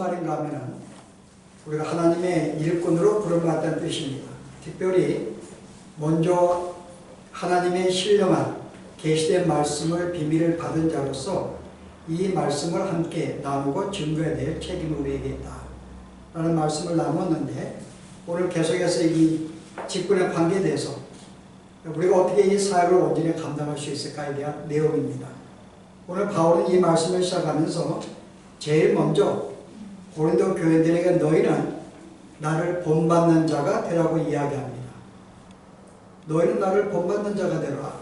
말인가 하면은 우리가 하나님의 일꾼으로 부름받았다는 뜻입니다. 특별히 먼저 하나님의 신령한 계시된 말씀을 비밀을 받은 자로서 이 말씀을 함께 나누고 증거해야 될 책임이 우리에게 있다 라는 말씀을 나누었는데, 오늘 계속해서 이 직분의 관계에 대해서 우리가 어떻게 이 사역을 온전히 감당할 수 있을까에 대한 내용입니다. 오늘 바울은 이 말씀을 시작하면서 제일 먼저 고린도 교인들에게 너희는 나를 본받는 자가 되라고 이야기합니다. 너희는 나를 본받는 자가 되라.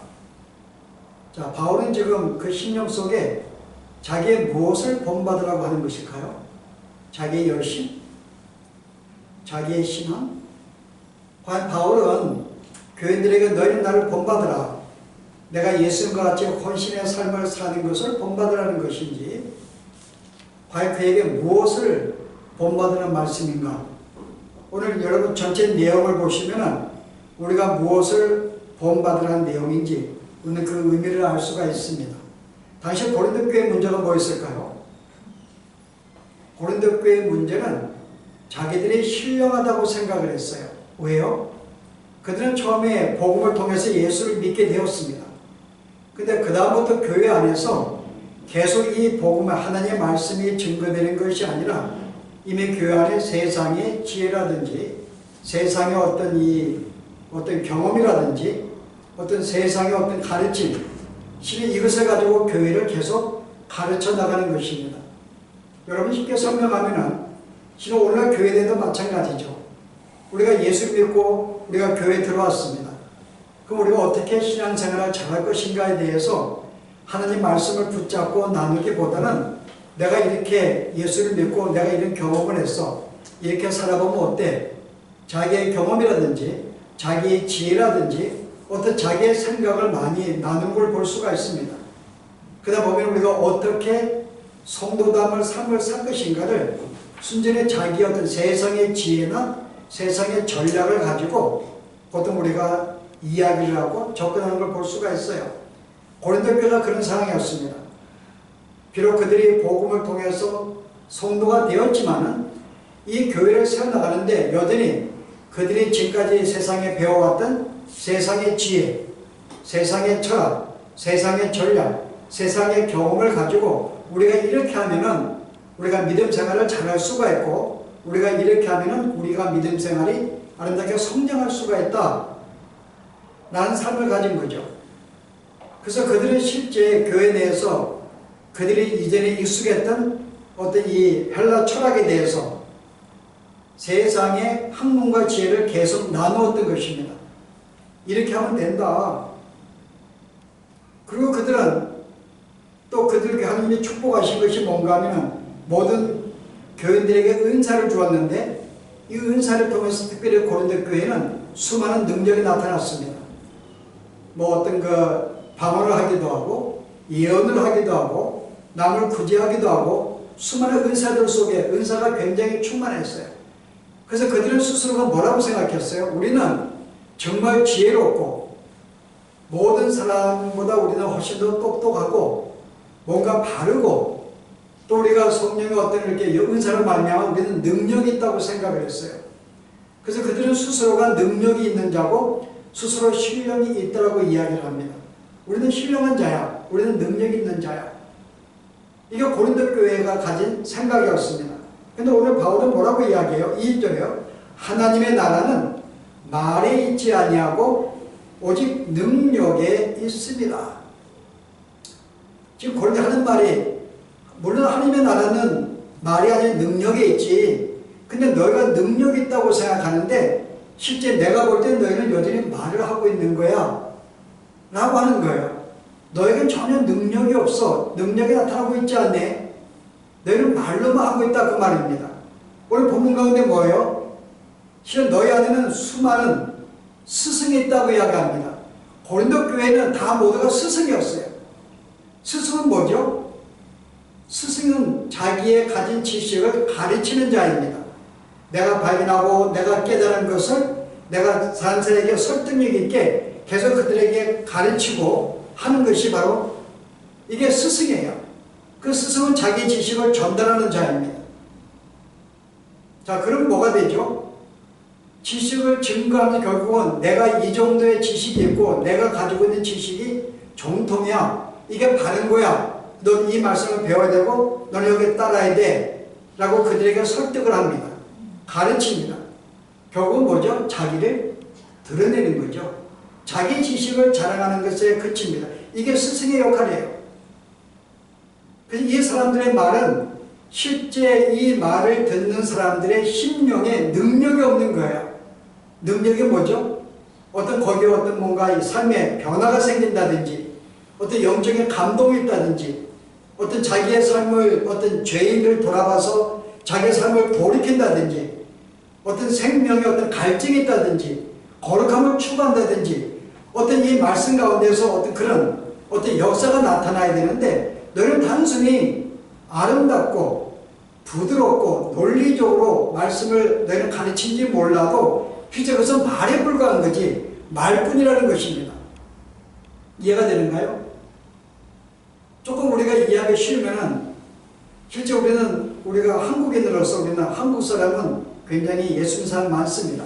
자, 바울은 지금 그 신령 속에 자기의 무엇을 본받으라고 하는 것일까요? 자기의 열심? 자기의 신앙? 과연 바울은 교인들에게 너희는 나를 본받으라, 내가 예수님과 같이 헌신의 삶을 사는 것을 본받으라는 것인지, 과연 그에게 무엇을 본받으는 말씀인가? 오늘 여러분 전체 내용을 보시면 우리가 무엇을 본받으라는 내용인지 오늘 그 의미를 알 수가 있습니다. 당시 고린도 교회의 문제가 뭐였을까요? 고린도 교회의 문제는 자기들이 신령하다고 생각을 했어요. 왜요? 그들은 처음에 복음을 통해서 예수를 믿게 되었습니다. 근데 그 다음부터 교회 안에서 계속 이 복음의 하나님의 말씀이 증거되는 것이 아니라 이미 교회 안에 세상의 지혜라든지 세상의 어떤 경험이라든지 어떤 세상의 어떤 가르침, 실은 이것을 가지고 교회를 계속 가르쳐 나가는 것입니다. 여러분 쉽게 설명하면은 실은 오늘날 교회에도 마찬가지죠. 우리가 예수 믿고 우리가 교회에 들어왔습니다. 그럼 우리가 어떻게 신앙생활을 잘할 것인가에 대해서 하나님 말씀을 붙잡고 나누기보다는 내가 이렇게 예수를 믿고 내가 이런 경험을 했어, 이렇게 살아보면 어때? 자기의 경험이라든지 자기의 지혜라든지 어떤 자기의 생각을 많이 나눈 걸 볼 수가 있습니다. 그러다 보면 우리가 어떻게 성도담을 삶을 살 것인가를 순전히 자기의 어떤 세상의 지혜나 세상의 전략을 가지고 보통 우리가 이야기를 하고 접근하는 걸 볼 수가 있어요. 고린도 교회가 그런 상황이었습니다. 비록 그들이 복음을 통해서 성도가 되었지만은 이 교회를 세워나가는데 여전히 그들이 지금까지 세상에 배워왔던 세상의 지혜, 세상의 철학, 세상의 전략, 세상의 경험을 가지고 우리가 이렇게 하면은 우리가 믿음 생활을 잘할 수가 있고, 우리가 이렇게 하면은 우리가 믿음 생활이 아름답게 성장할 수가 있다 라는 삶을 가진 거죠. 그래서 그들은 실제 교회 내에서 그들이 이전에 익숙했던 어떤 이 헬라 철학에 대해서 세상의 학문과 지혜를 계속 나누었던 것입니다. 이렇게 하면 된다. 그리고 그들은 또 그들에게 하나님이 축복하신 것이 뭔가 하면 모든 교인들에게 은사를 주었는데 이 은사를 통해서 특별히 고린도 교회는 수많은 능력이 나타났습니다. 뭐 어떤 방언을 하기도 하고 예언을 하기도 하고 남을 구제하기도 하고 수많은 은사들 속에 은사가 굉장히 충만했어요. 그래서 그들은 스스로가 뭐라고 생각했어요? 우리는 정말 지혜롭고 모든 사람보다 우리는 훨씬 더 똑똑하고 뭔가 바르고 또 우리가 성령의 어떤 이렇게 은사를 말미암아 우리는 능력이 있다고 생각을 했어요. 그래서 그들은 스스로가 능력이 있는 자고 스스로 신령이 있다고 이야기를 합니다. 우리는 신령한 자야. 우리는 능력이 있는 자야. 이게 고린도 교회가 가진 생각이었습니다. 근데 오늘 바울은 뭐라고 이야기해요? 2절에요. 하나님의 나라는 말에 있지 아니하고 오직 능력에 있습니다. 지금 고린도 하는 말이, 물론 하나님의 나라는 말이 아니라 능력에 있지. 근데 너희가 능력이 있다고 생각하는데 실제 내가 볼 때 너희는 여전히 말을 하고 있는 거야 라고 하는 거예요. 너희는 전혀 능력이 없어. 능력이 나타나고 있지 않네. 너희는 말로만 하고 있다 그 말입니다. 오늘 본문 가운데 뭐예요? 실은 너희 안에는 수많은 스승이 있다고 이야기합니다. 고린도 교회는 다 모두가 스승이었어요. 스승은 뭐죠? 스승은 자기의 가진 지식을 가르치는 자입니다. 내가 발견하고 내가 깨달은 것을 내가 다른 사람에게 설득력 있게 계속 그들에게 가르치고 하는 것이 바로 이게 스승이에요. 그 스승은 자기 지식을 전달하는 자입니다. 자, 그럼 뭐가 되죠? 지식을 증거하면 결국은 내가 이 정도의 지식이 있고 내가 가지고 있는 지식이 정통이야. 이게 바른 거야. 넌 이 말씀을 배워야 되고 너는 여기 따라야 돼. 라고 그들에게 설득을 합니다. 가르칩니다. 결국은 뭐죠? 자기를 드러내는 거죠. 자기 지식을 자랑하는 것에 그칩니다. 이게 스승의 역할이에요. 그래서 이 사람들의 말은 실제 이 말을 듣는 사람들의 심령에 능력이 없는 거예요. 능력이 뭐죠? 거기에 어떤 뭔가 이 삶에 변화가 생긴다든지, 어떤 영적인 감동이 있다든지, 어떤 자기의 삶을, 어떤 죄인을 돌아봐서 자기의 삶을 돌이킨다든지, 어떤 생명에 어떤 갈증이 있다든지, 거룩함을 추구한다든지, 어떤 이 말씀 가운데서 어떤 그런 어떤 역사가 나타나야 되는데, 너는 단순히 아름답고 부드럽고 논리적으로 말씀을 너희는 가르친지 몰라도 실제 그것은 말에 불과한 거지 말뿐이라는 것입니다. 이해가 되는가요? 조금 우리가 이해하기 싫으면은 실제 우리가 한국인으로서 우리는 한국 사람은 굉장히 예수 믿는 사람 많습니다.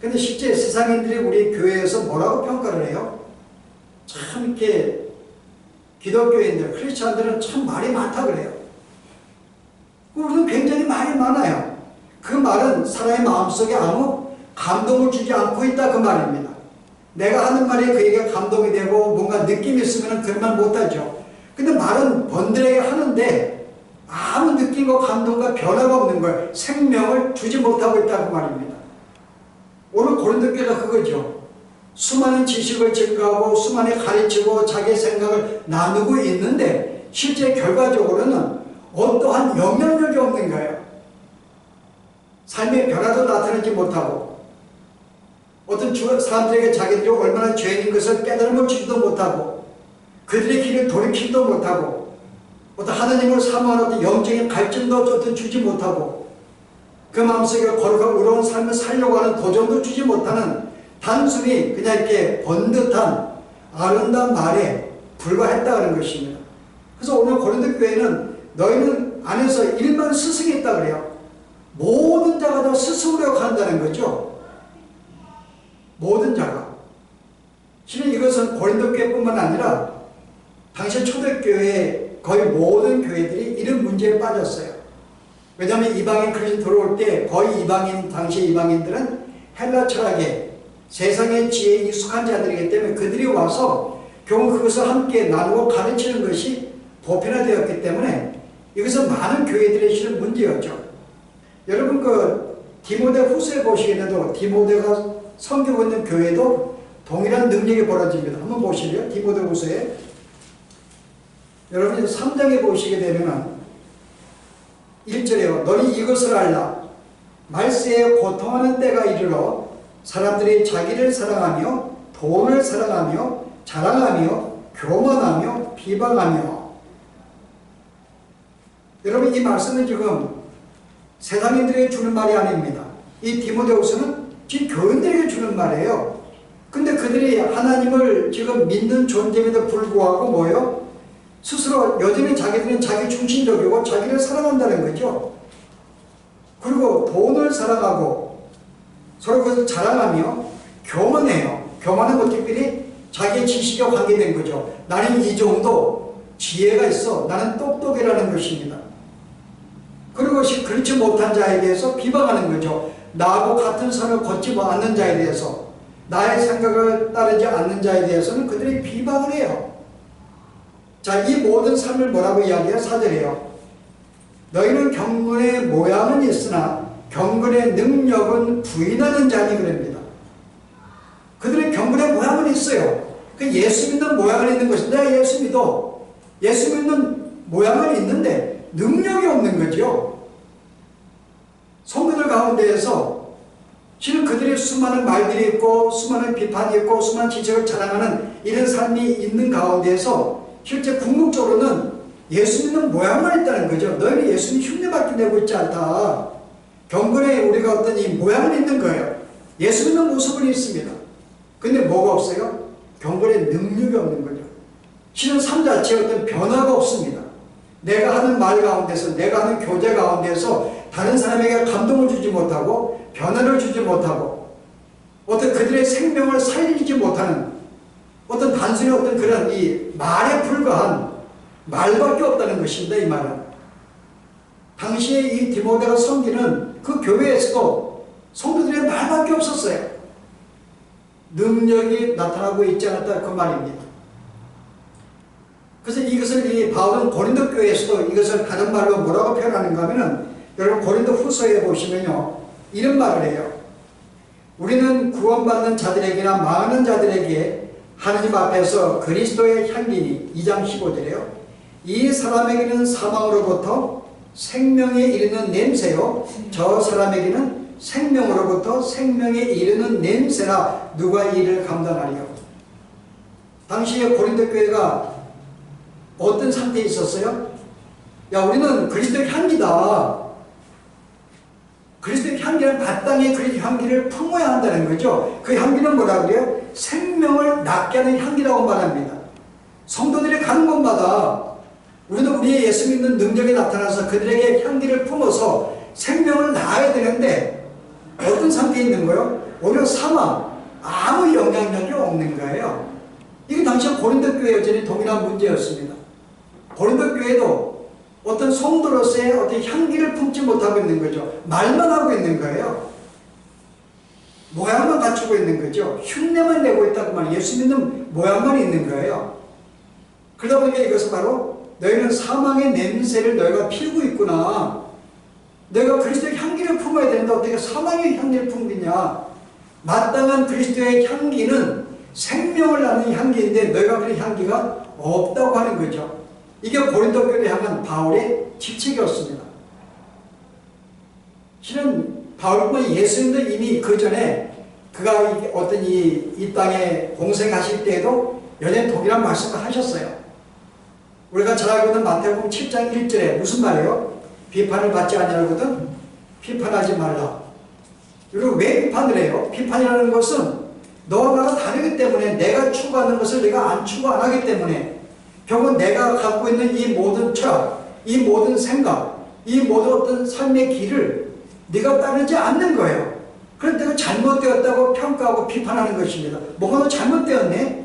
근데 실제 세상인들이 우리 교회에서 뭐라고 평가를 해요? 참 이렇게 기독교인들, 크리스찬들은 참 말이 많다 그래요. 우리는 굉장히 말이 많아요. 그 말은 사람의 마음속에 아무 감동을 주지 않고 있다 그 말입니다. 내가 하는 말이 그에게 감동이 되고 뭔가 느낌이 있으면 그런 말 못하죠. 근데 말은 번들에게 하는데 아무 느낌과 감동과 변화가 없는 거예요. 생명을 주지 못하고 있다 그 말입니다. 오늘 고린도 교회가 그거죠. 수많은 지식을 증거하고 수많이 가르치고 자기의 생각을 나누고 있는데 실제 결과적으로는 어떠한 영향력이 없는 거예요. 삶의 변화도 나타내지 못하고 어떤 사람들에게 자기들이 얼마나 죄인인 것을 깨달음을 주지도 못하고 그들의 길을 돌이키지도 못하고 어떤 하나님을 사모하는 어떤 영적인 갈증도 어떤 주지 못하고 그 마음속에 거룩하고 의로운 삶을 살려고 하는 도전도 주지 못하는 단순히 그냥 이렇게 번듯한 아름다운 말에 불과했다는 것입니다. 그래서 오늘 고린도 교회는 너희는 안에서 일반 스승이 있다 그래요. 모든 자가 다 스승으로 한다는 거죠. 모든 자가. 실은 이것은 고린도 교회뿐만 아니라 당시 초대교회 거의 모든 교회들이 이런 문제에 빠졌어요. 왜냐하면 이방인 크리스천 들어올 때 거의 당시 이방인들은 헬라 철학에 세상의 지혜에 익숙한 자들이기 때문에 그들이 와서 결국 그것을 함께 나누고 가르치는 것이 보편화되었기 때문에 이것은 많은 교회들의 실은 문제였죠. 여러분 디모데 후서에 보시게 돼도 디모데가 섬기고 있는 교회도 동일한 능력이 벌어집니다. 한번 보시죠. 디모데 후서에 여러분이 3장에 보시게 되면 1절에요. 너희 이것을 알라. 말세에 고통하는 때가 이르러 사람들이 자기를 사랑하며 돈을 사랑하며 자랑하며 교만하며 비방하며. 여러분 이 말씀은 지금 세상인들에게 주는 말이 아닙니다. 이 디모데후서는 지금 교인들에게 주는 말이에요. 근데 그들이 하나님을 지금 믿는 존재임에도 불구하고 뭐예요? 스스로 여전히 자기들은 자기 중심적이고 자기를 사랑한다는 거죠. 그리고 돈을 사랑하고 서로 그것을 자랑하며 교만해요. 교만한 것 특별히 자기의 지식과 관계된 거죠. 나는 이 정도 지혜가 있어. 나는 똑똑이라는 것입니다. 그리고 그렇지 못한 자에 대해서 비방하는 거죠. 나하고 같은 선을 걷지 않는 자에 대해서, 나의 생각을 따르지 않는 자에 대해서는 그들이 비방을 해요. 자, 이 모든 삶을 뭐라고 이야기해요? 4절이에요. 너희는 경건의 모양은 있으나 경건의 능력은 부인하는 자니 그럽니다. 그들의 경건의 모양은 있어요. 그 예수 믿는 모양은 있는 것인데 내가 예수 믿어. 예수 믿는 모양은 있는데 능력이 없는 거죠. 성도들 가운데에서 실은 그들의 수많은 말들이 있고 수많은 비판이 있고 수많은 지적을 자랑하는 이런 삶이 있는 가운데에서 실제 궁극적으로는 예수 믿는 모양만 있다는 거죠. 너희는 예수님 흉내밖에 내고 있지 않다. 경건에 우리가 어떤 이 모양은 있는 거예요. 예수 믿는 모습은 있습니다. 근데 뭐가 없어요? 경건에 능력이 없는 거죠. 실은 삶 자체에 어떤 변화가 없습니다. 내가 하는 말 가운데서, 내가 하는 교제 가운데서 다른 사람에게 감동을 주지 못하고 변화를 주지 못하고 어떤 그들의 생명을 살리지 못하는 어떤 단순히 어떤 그런 이 말에 불과한 말밖에 없다는 것입니다. 이 말은 당시에 이 디모데가 섬기는 그 교회에서도 성도들의 말밖에 없었어요. 능력이 나타나고 있지 않았다 그 말입니다. 그래서 이것을 이 바울은 고린도 교회에서도 이것을 다른 말로 뭐라고 표현하는가 하면은 여러분 고린도 후서에 보시면요 이런 말을 해요. 우리는 구원받는 자들에게나 망하는 자들에게 하느님 앞에서 그리스도의 향기니 2장 15절에요. 이 사람에게는 사망으로부터 생명에 이르는 냄새요 저 사람에게는 생명으로부터 생명에 이르는 냄새라 누가 이를 감당하리요. 당시에 고린도 교회가 어떤 상태에 있었어요? 야 우리는 그리스도의 향기다. 그리스도의 향기는 마땅히 그리스도의 향기를 품어야 한다는 거죠. 그 향기는 뭐라고 그래요? 생명을 낫게 하는 향기라고 말합니다. 성도들이 가는 곳마다 우리도 우리의 예수 믿는 능력이 나타나서 그들에게 향기를 품어서 생명을 낳아야 되는데 어떤 상태에 있는 거예요? 오히려 사망, 아무 영향력이 없는 거예요. 이게 당시 고린도 교회 여전히 동일한 문제였습니다. 고린도 교회도 어떤 성도로서의 어떤 향기를 품지 못하고 있는 거죠. 말만 하고 있는 거예요. 모양만 갖추고 있는 거죠. 흉내만 내고 있다고 말이에요. 예수 믿는 모양만 있는 거예요. 그러다 보니까 이것은 바로 너희는 사망의 냄새를 너희가 피우고 있구나. 너희가 그리스도의 향기를 품어야 되는데 어떻게 사망의 향기를 품느냐. 마땅한 그리스도의 향기는 생명을 낳는 향기인데 너희가 그런 향기가 없다고 하는 거죠. 이게 고린도 교회를 향한 바울의 질책이었습니다. 실은 바울뿐만 예수님도 이미 그 전에 그가 어떤 이 땅에 공생하실 때에도 여전히 동일한 말씀을 하셨어요. 우리가 잘 알고 있는 마태복음 7장 1절에 무슨 말이에요? 비판을 받지 아니하거든 비판하지 말라. 그리고 왜 비판을 해요? 비판이라는 것은 너와 나가 다르기 때문에 내가 추구하는 것을 내가 안 추구 안 하기 때문에 결국 내가 갖고 있는 이 모든 철학, 이 모든 생각, 이 모든 어떤 삶의 길을 네가 따르지 않는 거예요. 그래서 내가 잘못되었다고 평가하고 비판하는 것입니다. 뭐가 너 잘못되었네?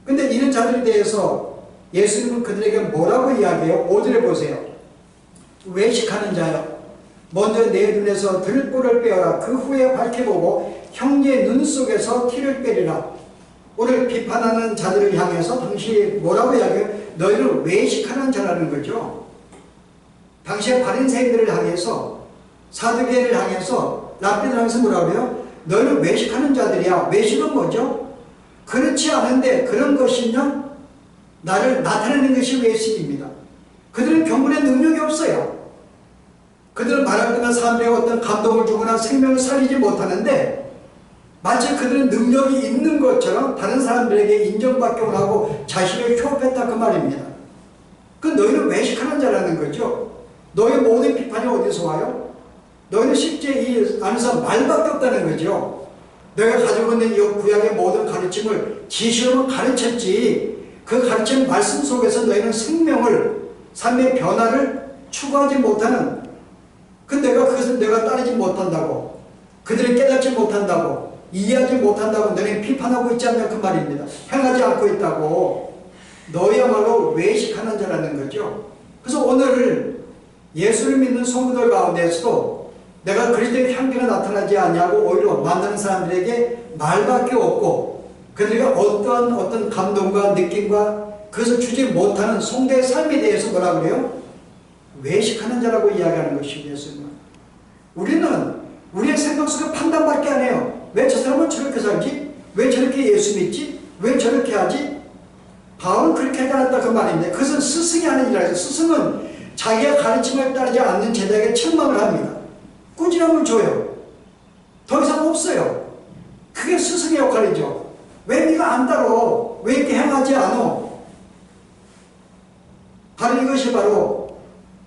근데 이런 자들에 대해서 예수님은 그들에게 뭐라고 이야기해요? 5절에 보세요. 외식하는 자여 먼저 내 눈에서 들보를 빼어라. 그 후에 밝혀보고 형제의 눈 속에서 티를 빼리라. 오늘 비판하는 자들을 향해서 당시 뭐라고 이야기해요? 너희를 외식하는 자라는 거죠. 당시에 바리새인들을 향해서 사두개인을 향해서 랍비들 향해서 뭐라고 해요? 너희를 외식하는 자들이야. 외식은 뭐죠? 그렇지 않은데 그런 것이면 나를 나타내는 것이 외식입니다. 그들은 경건의 능력이 없어요. 그들은 말할 때만 사람들에게 어떤 감동을 주거나 생명을 살리지 못하는데 마치 그들은 능력이 있는 것처럼 다른 사람들에게 인정받기만 하고 자신을 효업했다 그 말입니다. 그 너희는 외식하는 자라는 거죠. 너희 모든 비판이 어디서 와요? 너희는 실제 이 안에서 말밖에 없다는 거죠. 너희가 가지고 있는 이 구약의 모든 가르침을 지시로만 가르쳤지 그 가르침 말씀 속에서 너희는 생명을 삶의 변화를 추구하지 못하는 그 내가 그것을 내가 따르지 못한다고 그들을 깨닫지 못한다고 이해하지 못한다고 너희는 비판하고 있지 않냐 그 말입니다. 행하지 않고 있다고 너희야말로 외식하는 자라는 거죠. 그래서 오늘 예수를 믿는 성도들 가운데서도 내가 그리스도의 향기가 나타나지 않냐고 오히려 만나는 사람들에게 말밖에 없고 그들에게 어떤 감동과 느낌과 그것을 주지 못하는 성도의 삶에 대해서 뭐라 그래요? 외식하는 자라고 이야기하는 것입니다. 예수님은. 우리는 우리의 생각 속에 판단밖에 안 해요. 왜 저 사람은 저렇게 살지? 왜 저렇게 예수 믿지? 왜 저렇게 하지? 바울은 그렇게 하지 않았다 그 말인데 그것은 스승이 하는 일이라서 스승은 자기가 가르침을 따르지 않는 제자에게 책망을 합니다. 꾸지람을 줘요. 더 이상 없어요. 그게 스승의 역할이죠. 왜 네가 안 따라? 왜 이렇게 행하지 않아? 바로 이것이 바로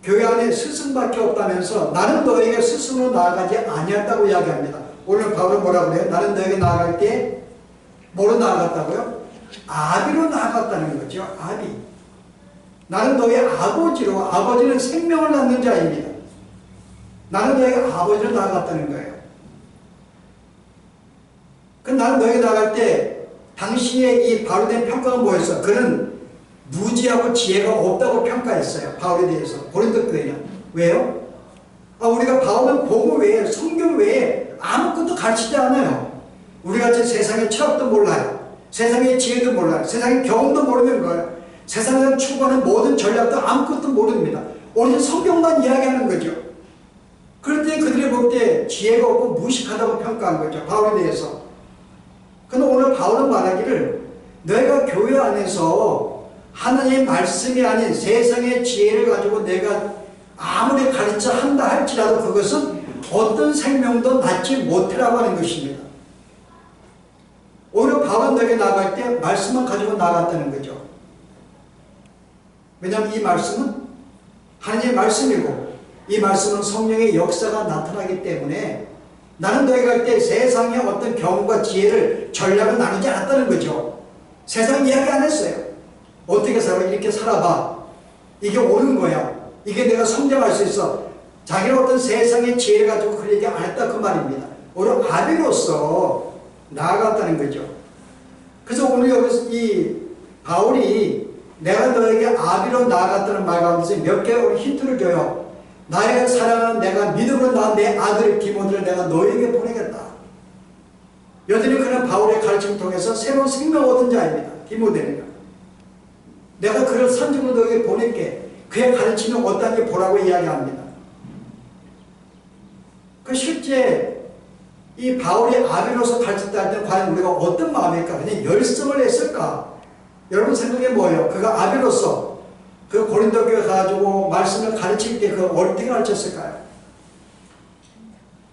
교회 안에 스승밖에 없다면서 나는 너에게 스승으로 나아가지 아니었다고 이야기합니다. 오늘 바울은 뭐라고 그래요? 나는 너에게 나아갈 때 뭐로 나아갔다고요? 아비로 나아갔다는 거죠. 아비. 나는 너의 아버지로 아버지는 생명을 낳는 자입니다. 나는 너에게 아버지로 나아갔다는 거예요. 그 나는 너에게 나아갈 때 당시의 이 바울에 대한 평가가 뭐였어? 그는 무지하고 지혜가 없다고 평가했어요. 바울에 대해서. 고린도 교회는. 왜요? 우리가 바울은 복음 외에, 성경 외에 아무것도 가르치지 않아요. 우리같이 세상의 철학도 몰라요. 세상의 지혜도 몰라요. 세상의 경험도 모르는 거예요. 세상에서 추구하는 모든 전략도 아무것도 모릅니다. 오로지 성경만 이야기하는 거죠. 그럴 때 그들이 볼 때 지혜가 없고 무식하다고 평가한 거죠. 바울에 대해서. 근데 오늘 바울은 말하기를 내가 교회 안에서 하나님의 말씀이 아닌 세상의 지혜를 가지고 내가 아무리 가르쳐 한다 할지라도 그것은 어떤 생명도 낳지 못해라고 하는 것입니다. 오히려 바울은 너에게 나아갈 때 말씀만 가지고 나아갔다는 거죠. 왜냐하면 이 말씀은 하나님의 말씀이고 이 말씀은 성령의 역사가 나타나기 때문에 나는 너에게 갈 때 세상의 어떤 경험과 지혜를 전략을 나누지 않았다는 거죠. 세상 이야기 안 했어요. 어떻게 살아? 이렇게 살아봐. 이게 옳은 거야. 이게 내가 성장할 수 있어. 자기는 어떤 세상의 지혜를 가지고 그 얘기 안 했다 그 말입니다. 오히려 아비로서 나아갔다는 거죠. 그래서 오늘 여기서 이 바울이 내가 너에게 아비로 나아갔다는 말 가운데서 몇 개의 힌트를 줘요. 나의 사랑하는 내가 믿음으로 낳은 내 아들 디모데를 내가 너에게 보내겠다. 여전히 그는 바울의 가르침을 통해서 새로운 생명 얻은 자입니다. 디모데는. 내가 그를 선정으로 너에게 보낼게. 그의 가르침은 어떠한지 보라고 이야기합니다. 그 실제 이 바울이 아비로서 가르쳤다 할 때는 과연 우리가 어떤 마음일까? 그냥 열성을 했을까? 여러분 생각해 뭐예요? 그가 아비로서 그 고린도 교회 가지고 말씀을 가르칠 때 그 어떻게 가르쳤을까요?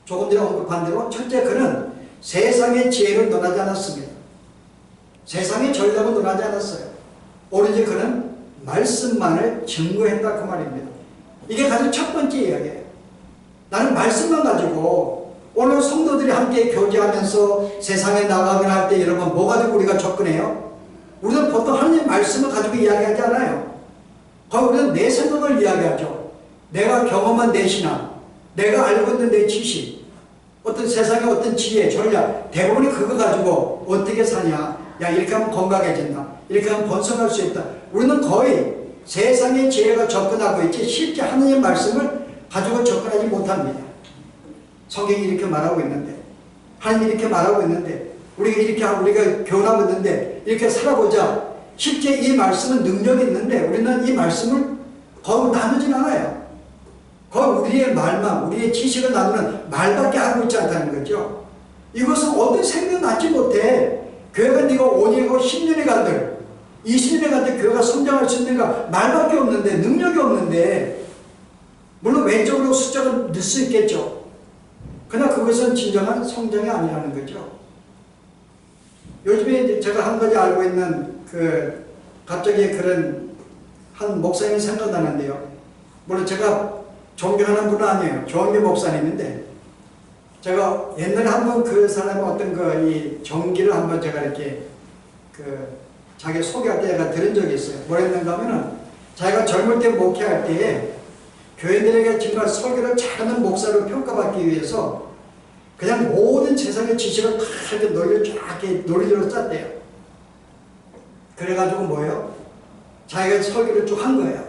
조금 전에 언급한 대로 첫째 그는 세상의 지혜를 논하지 않았습니다. 세상의 전략을 논하지 않았어요. 오로지 그는 말씀만을 증거했다 그 말입니다. 이게 가장 첫 번째 이야기예요. 나는 말씀만 가지고 오늘 성도들이 함께 교제하면서 세상에 나가긴 할 때 여러분 뭐 가지고 우리가 접근해요? 우리는 보통 하나님 말씀을 가지고 이야기하지 않아요. 거의 우리는 내 생각을 이야기하죠. 내가 경험한 내 신앙, 내가 알고 있는 내 지식, 어떤 세상의 어떤 지혜, 전략, 대부분이 그거 가지고 어떻게 사냐. 야 이렇게 하면 건강해진다. 이렇게 하면 번성할 수 있다. 우리는 거의 세상의 지혜가 접근하고 있지 실제 하나님의 말씀을 가지고 접근하지 못합니다. 성경이 이렇게 말하고 있는데 하나님이 이렇게 말하고 있는데 우리가 이렇게 하고 우리가 교훈하고 있는데 이렇게 살아보자. 실제 이 말씀은 능력이 있는데 우리는 이 말씀을 거의 나누진 않아요. 거의 우리의 말만 우리의 지식을 나누는 말밖에 하고 있지 않다는 거죠. 이것은 어떤 생명 낳지 못해. 교회가 네가 5년이고 10년에 간들 20년에 간들 교회가 성장할 수 있는가 말밖에 없는데 능력이 없는데 물론 외적으로 숫자가 늘 수 있겠죠. 그러나 그것은 진정한 성장이 아니라는 거죠. 요즘에 제가 한 가지 알고 있는 갑자기 그런 한 목사님이 생각나는데요. 물론 제가 존경하는 분은 아니에요. 조은규 목사님인데 제가 옛날에 한번 그 사람의 어떤 이 전기를 한번 제가 이렇게 자기 소개할 때 제가 들은 적이 있어요. 뭐랬는가 하면은 자기가 젊을 때 목회할 때에 교인들에게 정말 설교를 잘하는 목사로 평가받기 위해서 그냥 모든 세상의 지식을 다 이렇게 논리적으로 짰대요. 그래가지고 뭐예요? 자기가 설교를 쭉 한 거예요.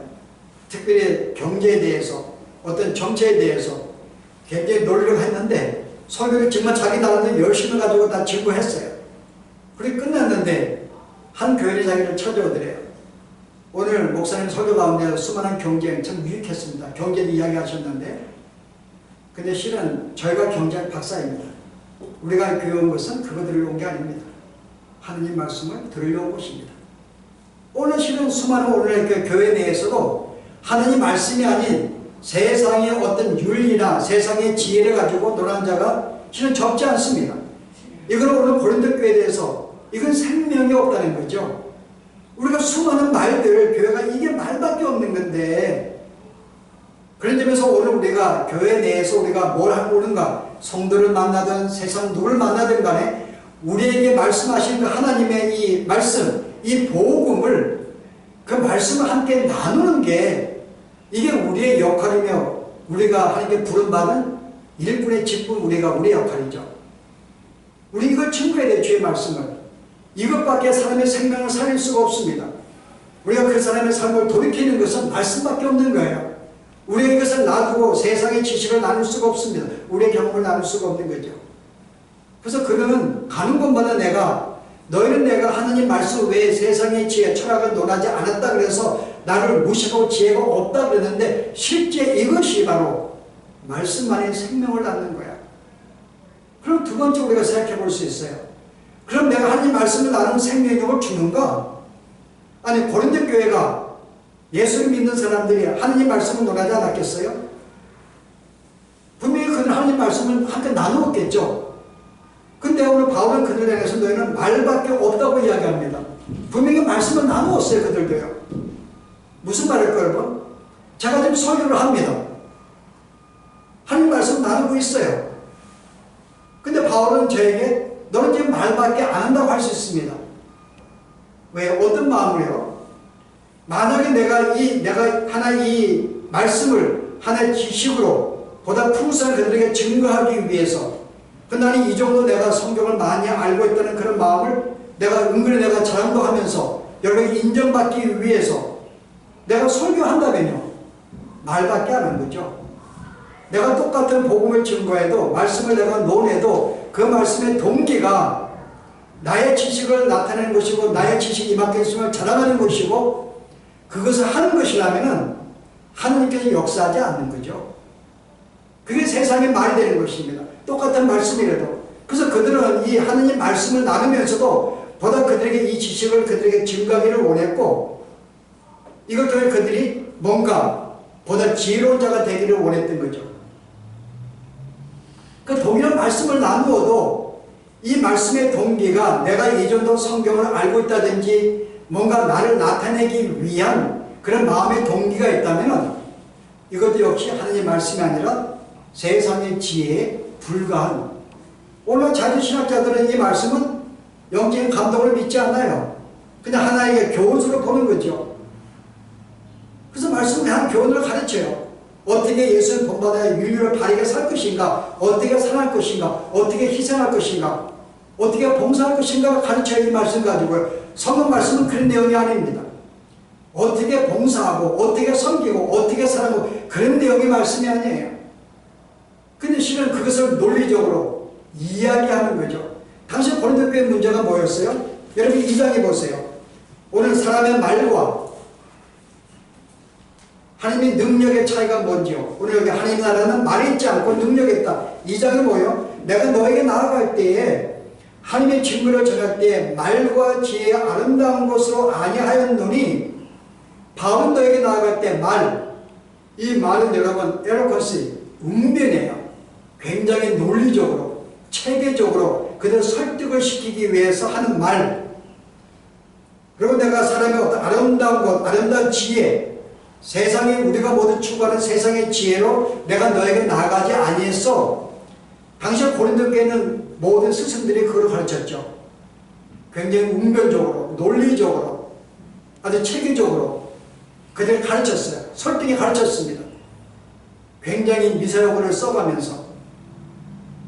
특별히 경제에 대해서 어떤 정체에 대해서 굉장히 논리를 했는데 설교를 정말 자기 나라는 열심히 가지고 다 증거했어요. 그렇게 끝났는데 한 교인이 자기를 찾아오더래요. 오늘 목사님 설교 가운데 수많은 경쟁 참 유익했습니다. 경제도 이야기하셨는데 근데 실은 저희가 경제학 박사입니다. 우리가 교회 온 것은 그거 들으러 온 게 아닙니다. 하느님 말씀을 들으러 온 것입니다. 오늘 실은 수많은 오늘 교회 내에서도 하느님 말씀이 아닌 세상의 어떤 윤리나 세상의 지혜를 가지고 논한 자가 실은 적지 않습니다. 이건 오늘 고린도 교회에 대해서 이건 생명이 없다는 거죠. 우리가 수많은 말들 교회가 이게 말밖에 없는 건데 그런 점에서 오늘 우리가 교회 내에서 우리가 뭘 하고 오는가 성도를 만나든 세상 누구를 만나든 간에 우리에게 말씀하신 그 하나님의 이 말씀 이 복음을 그 말씀을 함께 나누는 게 이게 우리의 역할이며 우리가 하나님께 부름받은 일꾼의 직분, 우리의 역할이죠. 우리 이걸 증거해야 돼요. 주의 말씀을. 이것밖에 사람의 생명을 살릴 수가 없습니다. 우리가 그 사람의 삶을 돌이키는 것은 말씀밖에 없는 거예요. 우리가 이것을 놔두고 세상의 지식을 나눌 수가 없습니다. 우리의 경험을 나눌 수가 없는 거죠. 그래서 그는 가는 곳마다 너희는 내가 하나님 말씀 외에 세상의 지혜, 철학을 논하지 않았다 그래서 나를 무시하고 지혜가 없다 그랬는데 실제 이것이 바로 말씀만의 생명을 낳는 거야. 그럼 두 번째 우리가 생각해 볼 수 있어요. 그럼 내가 하나님 말씀을 나누는 생명력을 주는가? 아니 고린도 교회가 예수를 믿는 사람들이 하나님 말씀을 논하지 않았겠어요? 분명히 그는 하나님 말씀을 함께 나누었겠죠. 근데 오늘 바울은 그들을 향해서 너희는 말밖에 없다고 이야기합니다. 분명히 말씀을 나누었어요. 그들도요. 무슨 말일까요 여러분? 제가 지금 설교를 합니다. 하나님 말씀 나누고 있어요. 근데 바울은 저에게 너는 지금 말밖에 안 한다고 할 수 있습니다. 왜? 어떤 마음으로요? 만약에 내가 하나의 이 말씀을 하나의 지식으로 보다 풍성한 그들에게 증거하기 위해서 나는 이 정도 내가 성경을 많이 알고 있다는 그런 마음을 은근히 자랑도 하면서 여러분에게 인정받기 위해서 내가 설교한다면요. 말밖에 안 한 거죠. 내가 똑같은 복음을 증거해도 말씀을 내가 논해도 그 말씀의 동기가 나의 지식을 나타내는 것이고 나의 지식이 이만큼 있음을 자랑하는 것이고 그것을 하는 것이라면 하나님께서 역사하지 않는 거죠. 그게 세상의 말이 되는 것입니다. 똑같은 말씀이라도. 그래서 그들은 이 하나님 말씀을 나누면서도 보다 그들에게 이 지식을 그들에게 증가하기를 원했고 이걸 통해 그들이 뭔가 보다 지혜로운 자가 되기를 원했던 거죠. 그 동일한 말씀을 나누어도 이 말씀의 동기가 내가 이 정도 성경을 알고 있다든지 뭔가 나를 나타내기 위한 그런 마음의 동기가 있다면 이것도 역시 하나님의 말씀이 아니라 세상의 지혜에 불과한, 오늘 자주신학자들은 이 말씀은 영적인 감동을 믿지 않아요. 그냥 하나의 교훈으로 보는 거죠. 그래서 말씀은 그냥 교훈을 가르쳐요. 어떻게 예수를 본받아야 윤리를 바르게 살 것인가, 어떻게 살아갈 것인가, 어떻게 희생할 것인가, 어떻게 봉사할 것인가를 가르쳐야 이 말씀 가지고요. 성경 말씀은 그런 내용이 아닙니다. 어떻게 봉사하고 어떻게 섬기고 어떻게 살아가고 그런 내용의 말씀이 아니에요. 근데 실은 그것을 논리적으로 이야기하는 거죠. 당시 고린도 교회 문제가 뭐였어요? 여러분 2장에 보세요. 오늘 사람의 말과 하나님의 능력의 차이가 뭔지요? 오늘 여기 하나님의 나라는 말이 있지 않고 능력이 있다. 2장이 뭐예요? 내가 너에게 나아갈 때에 하나님의 증거를 전할 때에 말과 지혜의 아름다운 것으로 아니하였노니 바울은 너에게 나아갈 때 이 말은 여러분 에로컨스 웅변이에요. 굉장히 논리적으로 체계적으로 그들 설득을 시키기 위해서 하는 말. 그리고 내가 사람의 어떤 아름다운 것, 아름다운 지혜, 세상에 우리가 모두 추구하는 세상의 지혜로 내가 너에게 나아가지 아니했어. 당시 고린도 교회는 모든 스승들이 그걸 가르쳤죠. 굉장히 웅변적으로 논리적으로 아주 체계적으로 그들을 가르쳤어요. 설득이 가르쳤습니다. 굉장히 미사여구를 써가면서.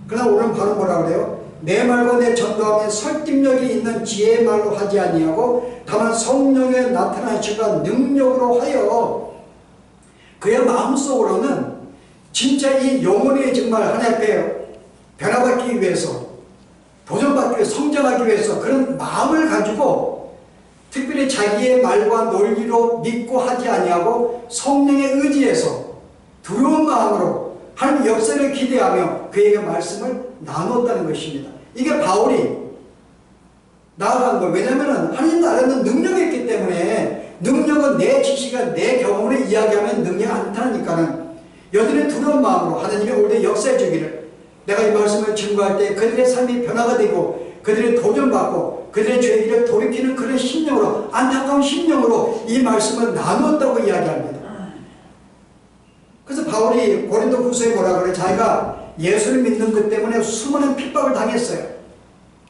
그러나 오늘 바로 뭐라 그래요? 내 말과 내 전도함에 설득력이 있는 지혜의 말로 하지 아니하고 다만 성령의 나타나시가 능력으로 하여 그의 마음속으로는 진짜 이 영혼이 정말 하나님 앞에 변화받기 위해서 도전받기 위해서 성장하기 위해서 그런 마음을 가지고 특별히 자기의 말과 논리로 믿고 하지 아니하고 성령의 의지에서 두려운 마음으로 하나님 역사를 기대하며 그에게 말씀을 나눴다는 것입니다. 이게 바울이 나아간 거예요. 왜냐하면 하나님 나라는 능력이 있기 때문에 능력은 내 지식과 내 경험을 이야기하면 능력이 안 나타나니까는 여전히 두려운 마음으로 하나님이 올해 역사해 주기를 내가 이 말씀을 증거할 때 그들의 삶이 변화가 되고 그들이 도전받고 그들의 죄를 돌이키는 그런 심령으로 안타까운 심령으로 이 말씀을 나누었다고 이야기합니다. 그래서 바울이 고린도 후서에 뭐라 그래? 자기가 예수를 믿는 것 때문에 수많은 핍박을 당했어요.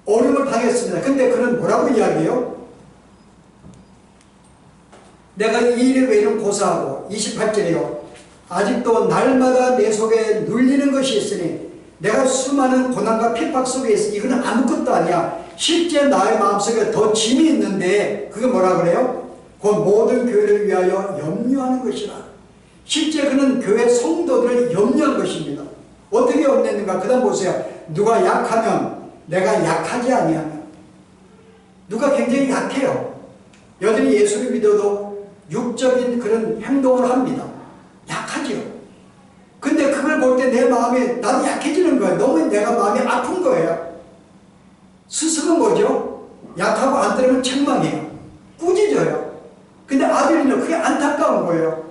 어려움을 당했습니다. 근데 그는 뭐라고 이야기해요? 내가 이 일을 왜 이런 고사하고 28절이요. 아직도 날마다 내 속에 눌리는 것이 있으니 내가 수많은 고난과 핍박 속에 있으니 이건 아무것도 아니야. 실제 나의 마음속에 더 짐이 있는데 그게 뭐라 그래요? 그 모든 교회를 위하여 염려하는 것이라. 실제 그는 교회 성도들을 염려한 것입니다. 어떻게 염려했는가? 그 다음 보세요. 누가 약하면 내가 약하지 아니하면. 누가 굉장히 약해요. 여전히 예수를 믿어도 육적인 그런 행동을 합니다. 약하죠. 근데 그걸 볼 때 내 마음이 나도 약해지는 거예요. 너무 내가 마음이 아픈 거예요. 스승은 뭐죠? 약하고 안 들으면 책망해요. 꾸짖어요. 근데 아벨이는 그게 안타까운 거예요.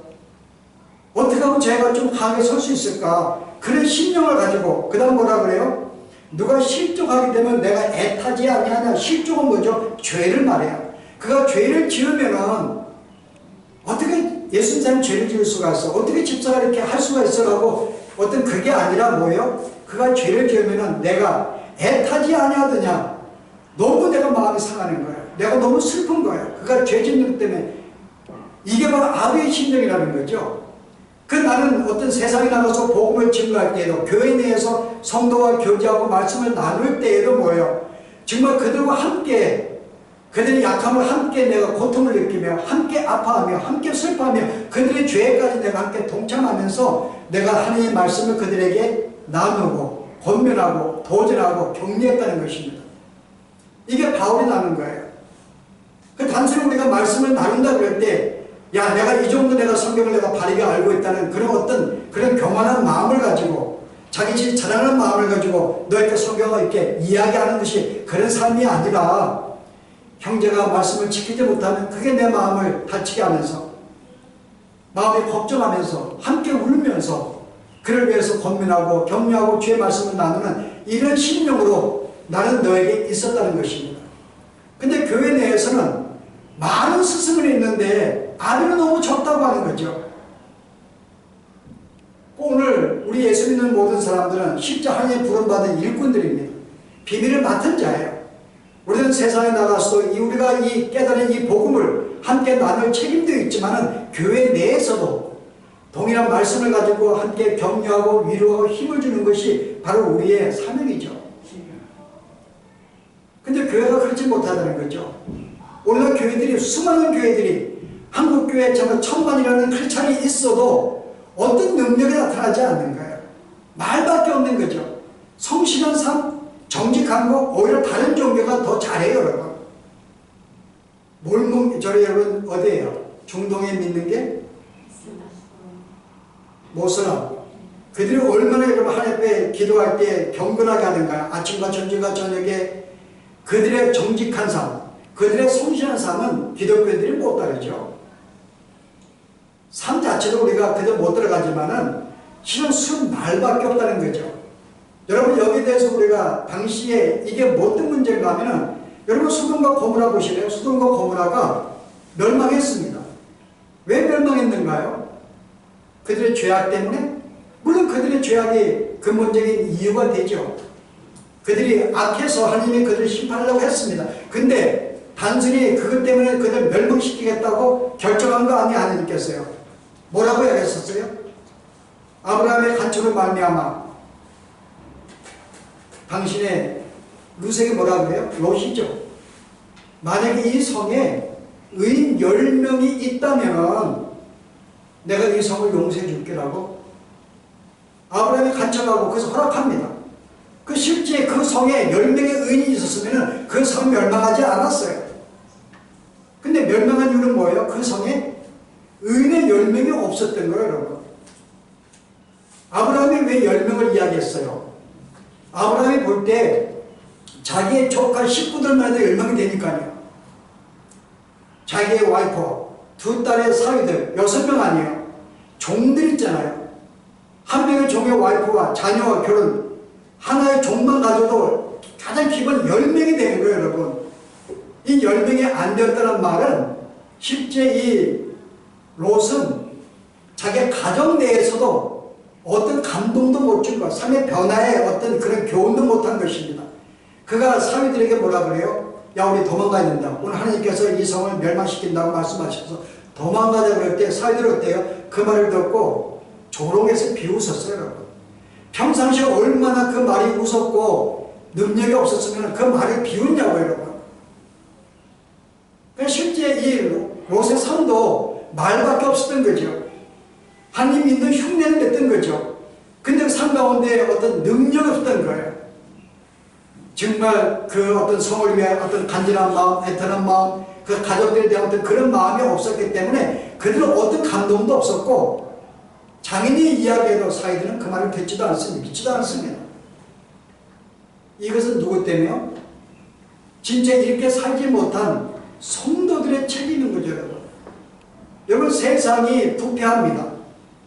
어떻게 하면 제가 좀 강하게 설 수 있을까? 그런 심령을 가지고 그 다음 뭐라 그래요? 누가 실족하게 되면 내가 애타지 아니하냐. 실족은 뭐죠? 죄를 말해요. 그가 죄를 지으면은 어떻게 예수님 죄를 지을 수가 있어? 어떻게 집사가 이렇게 할 수가 있어라고 어떤 그게 아니라 뭐예요? 그가 죄를 지으면은 내가 애타지 아니하더냐. 너무 내가 마음이 상하는 거예요. 내가 너무 슬픈 거예요. 그가 죄 짓는 것 때문에. 이게 바로 아비의 심정이라는 거죠. 그 나는 어떤 세상에 나가서 복음을 증거할 때에도 교회 내에서 성도와 교제하고 말씀을 나눌 때에도 뭐예요? 정말 그들과 함께 그들의 약함을 함께 내가 고통을 느끼며 함께 아파하며 함께 슬퍼하며 그들의 죄까지 내가 함께 동참하면서 내가 하나님의 말씀을 그들에게 나누고 권면하고 도전하고 격려했다는 것입니다. 이게 바울이 나눈 거예요. 그 단순히 우리가 말씀을 나눈다 그럴 때 야 내가 이 정도 내가 성경을 내가 바르게 알고 있다는 그런 어떤 그런 교만한 마음을 가지고 자기 자랑하는 마음을 가지고 너에게 성경을 이렇게 이야기하는 것이 그런 삶이 아니라 형제가 말씀을 지키지 못하면 그게 내 마음을 다치게 하면서 마음이 걱정하면서 함께 울면서 그를 위해서 권면하고 격려하고 주의 말씀을 나누는 이런 심령으로 나는 너에게 있었다는 것입니다. 근데 교회 내에서는 많은 스승은 있는데 아비는 너무 적다고 하는 거죠. 오늘 우리 예수 믿는 모든 사람들은 실제 하나님의 부름받은 일꾼들입니다. 비밀을 맡은 자예요. 우리는 세상에 나가서도 우리가 이 깨달은 이 복음을 함께 나눌 책임도 있지만은 교회 내에서도 동일한 말씀을 가지고 함께 격려하고 위로하고 힘을 주는 것이 바로 우리의 사명이죠. 근데 교회가 그렇지 못하다는 거죠. 오늘날 교회들이 수많은 교회들이 한국 교회에 정말 천만이라는 크리스찬이 있어도 어떤 능력이 나타나지 않는 거예요. 말밖에 없는 거죠. 성실한 삶, 정직한 거 오히려 다른 종교가 더 잘해요, 여러분. 저희 여러분 어디예요? 중동에 믿는 게 모슬람. 그들이 얼마나 여러분 하나님 앞에 기도할 때 경건하게 하는가요? 아침과 저녁에 그들의 정직한 삶, 그들의 성실한 삶은 기독교인들이 못 따르죠. 삶 자체도 우리가 그저 못 들어가지만은 실은 순 말밖에 없다는 거죠. 여러분 여기에 대해서 우리가 당시에 이게 어떤 문제인가 하면은 여러분 소돔과 고모라 보시래요. 소돔과 고모라가 멸망했습니다. 왜 멸망했는가요? 그들의 죄악 때문에? 물론 그들의 죄악이 근본적인 이유가 되죠. 그들이 악해서 하나님이 그들을 심판하려고 했습니다. 근데 단순히 그것 때문에 그들을 멸망시키겠다고 결정한 거 아니 하나님께서요. 뭐라고 이야기했었어요? 아브라함의 간초로 말미암아 당신의 루색이 뭐라고 해요? 롯이죠. 만약에 이 성에 의인 10명이 있다면 내가 이 성을 용서해 줄게라고 아브라함이 간청하고 그래서 허락합니다. 그 실제 그 성에 10명의 의인이 있었으면 그 성이 멸망하지 않았어요. 근데 멸망한 이유는 뭐예요? 그 성에 의인의 10명이 없었던 거예요, 여러분. 아브라함이 왜 10명을 이야기했어요? 아브라함이 볼 때 자기의 조카 식구들만 해도 10명이 되니까요. 자기의 와이프, 2딸의 사위들, 6명 아니에요. 종들 있잖아요. 한 명의 종의 와이프와 자녀와 결혼, 하나의 종만 가져도 가장 기본 10명이 되는 거예요, 여러분. 이 10명이 안 되었다는 말은 실제 이 롯은 자기 가정 내에서도 어떤 감동도 못 준 것, 삶의 변화에 어떤 그런 교훈도 못한 것입니다. 그가 사위들에게 뭐라 그래요? 야, 우리 도망가야 된다. 오늘 하나님께서 이 성을 멸망시킨다고 말씀하셔서 도망가자 그럴 때 사위들은 어때요? 그 말을 듣고 조롱해서 비웃었어요, 여러분. 평상시에 얼마나 그 말이 웃었고 능력이 없었으면 그 말을 비웃냐고요, 여러분. 실제 이 롯의 삶도 말밖에 없었던 거죠. 하나님 믿는 흉내를 냈던 거죠. 근데 그 삶 가운데 어떤 능력이 없었던 거예요. 정말 그 어떤 성을 위해 어떤 간절한 마음, 애타는 마음, 그 가족들에 대한 어떤 그런 마음이 없었기 때문에 그들은 어떤 감동도 없었고 장인이 이야기해도 사이들은 그 말을 듣지도 않습니다. 믿지도 않습니다. 이것은 누구 때문에요? 진짜 이렇게 살지 못한 성도들의 책임인 거죠, 여러분. 여러분, 세상이 부패합니다.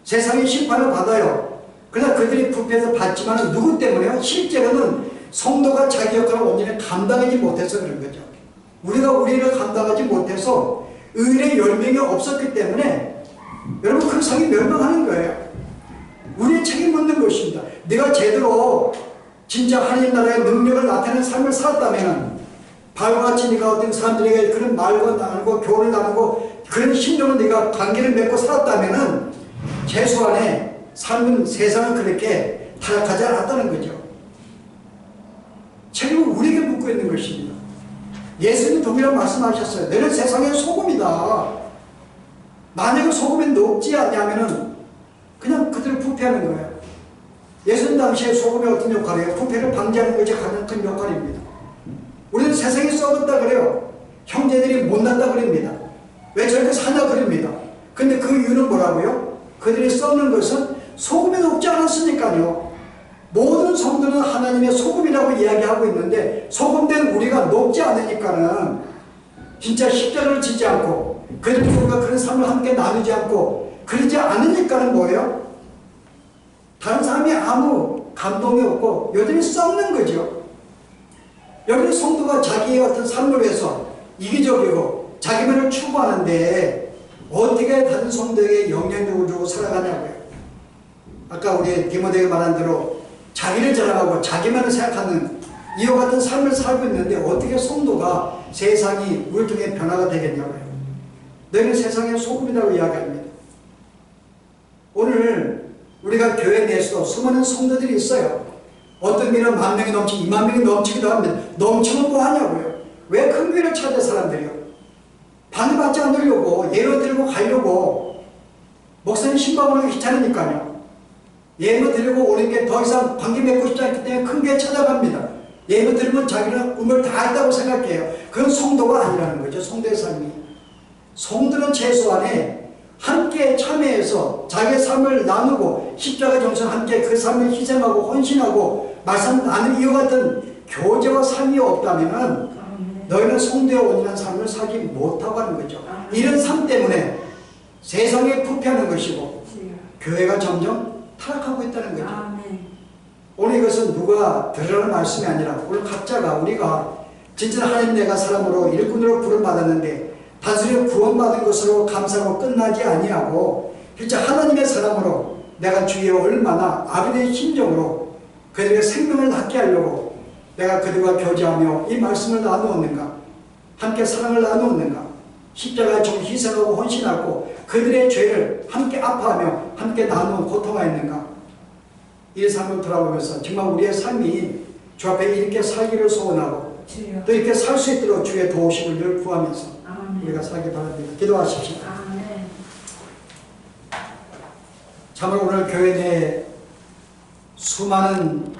세상이 심판을 받아요. 그러나 그들이 부패해서 받지만 누구 때문에요? 실제로는 성도가 자기 역할을 온전히 감당하지 못해서 그런 거죠. 우리가 우리를 감당하지 못해서 의인의 열명이 없었기 때문에 여러분 그 성이 멸망하는 거예요. 우리의 책임 묻는 것입니다. 내가 제대로 진짜 하나님 나라의 능력을 나타내는 삶을 살았다면 바울과 같이 네가 어떤 사람들에게 그런 말과 나누고 교훈을 나누고 그런 심령을 네가 관계를 맺고 살았다면 최소한의 삶은 세상은 그렇게 타락하지 않았다는 거죠. 책임은 우리에게 묻고 있는 것입니다. 예수님 동일한 말씀하셨어요. 너는 세상의 소금이다. 만약에 소금이 녹지 않냐면 그냥 그들을 부패하는 거예요. 예수님 당시에 소금이 어떤 역할이에요? 부패를 방지하는 것이 가장 큰 역할입니다. 우리는 세상에 썩었다 그래요. 형제들이 못났다 그럽니다. 왜 저렇게 사냐 그럽니다. 근데 그 이유는 뭐라고요? 그들이 썩는 것은 소금이 녹지 않았으니까요. 모든 성도는 하나님의 소금이라고 이야기하고 있는데 소금된 우리가 녹지 않으니까는 진짜 십자가를 지지 않고 그들과 우리가 그런 삶을 함께 나누지 않고 그러지 않으니까는 뭐예요? 다른 사람이 아무 감동이 없고 여전히 썩는 거죠. 여기는 성도가 자기의 어떤 삶을 위해서 이기적이고 자기만을 추구하는데 어떻게 다른 성도에게 영향력을 주고 살아가냐고요. 아까 우리 디모데가 말한 대로 자기를 자랑하고 자기만을 생각하는 이와 같은 삶을 살고 있는데 어떻게 성도가 세상이 우리를 통해 변화가 되겠냐고요. 너희는 세상의 소금이라고 이야기합니다. 오늘 우리가 교회 내에서도 수많은 성도들이 있어요. 어떤 교회는 10,000명이 넘치고 20,000명이 넘치기도 합니다. 넘치면 뭐 하냐고요. 왜 큰 교회를 찾아 사람들이요? 방해받지 않으려고 예로 들고 가려고 목사님 신방으로 귀찮으니까요. 예로 들고 오는 게 더 이상 관계 맺고 싶지 않기 때문에 큰 교회 찾아갑니다. 예로 들으면 자기는 꿈을 다 했다고 생각해요. 그건 성도가 아니라는 거죠. 성도의 삶이. 성도는 최소한에 함께 참여해서 자기의 삶을 나누고 십자가 정신 함께 그 삶을 희생하고 헌신하고 말씀 나누는 이와 같은 교제와 삶이 없다면 너희는 성도의 온전한 삶을 살지 못하고 하는 거죠. 이런 삶 때문에 세상에 부패하는 것이고 교회가 점점 타락하고 있다는 거죠. 오늘 이것은 누가 들으라는 말씀이 아니라 오늘 각자가 우리가 진짜 하나님 내가 사람으로 일꾼으로 부름받았는데 단순히 구원받은 것으로 감사하고 끝나지 아니하고 진짜 하나님의 사람으로 내가 주위에 얼마나 아버지의 심정으로 그들의 생명을 낫게 하려고 내가 그들과 교제하며 이 말씀을 나누었는가, 함께 사랑을 나누었는가, 십자가에 좀 희생하고 헌신하고 그들의 죄를 함께 아파하며 함께 나누어 고통하였는가. 이 삶을 돌아보면서 정말 우리의 삶이 주 앞에 이렇게 살기를 소원하고 또 이렇게 살 수 있도록 주의 도우심을 늘 구하면서 우리가 살기 바랍니다. 기도하십시오. 참으로 오늘 교회 내에 수많은